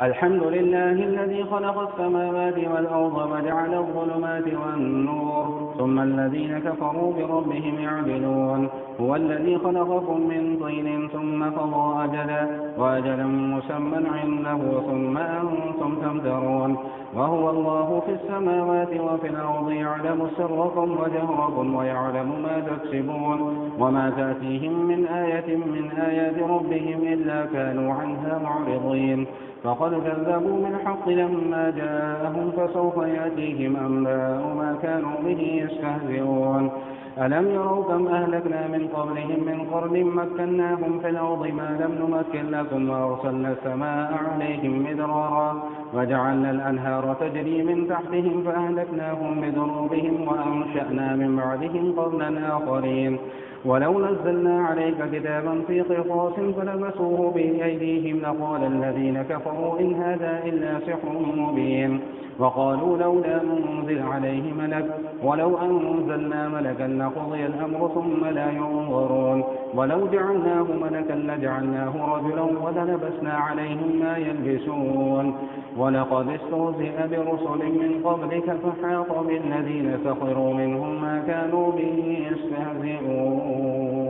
الحمد لله الذي خلق السماوات والأرض وجعل الظلمات والنور ثم الذين كفروا بربهم يعدلون. هو الذي خلقكم من طين ثم قضى أجلا وأجلا مسمى عنده ثم أنتم تمترون. وهو الله في السماوات وفي الأرض يعلم سركم وجهركم ويعلم ما تكسبون وما تأتيهم من آية من آيات ربهم إلا كانوا عنها معرضين. فقد كذبوا بالحق لما جاءهم فسوف يأتيهم أنباء ما كانوا به يستهزئون. ألم يروا كم أهلكنا من قبلهم من قرن مكناهم في الأرض ما لم نمكن لكم وأرسلنا السماء عليهم مدرارا وجعلنا الأنهار تجري من تحتهم فأهلكناهم بذنوبهم وأنشأنا من بعدهم قرنا آخرين. ولو نزلنا عليك كتابا في قرطاس فلمسوه بأيديهم لقال الذين كفروا إن هذا إلا سحر مبين. وقالوا لولا منزل عليه ملك ولو أنزلنا ملكا لقضي الأمر ثم لا ينظرون. ولو جعلناه ملكا لجعلناه رجلا وللبسنا عليهم ما يلبسون. ولقد استهزئ برسل من قبلك فحاق بالذين سخروا منهم ما كانوا به يستهزئون.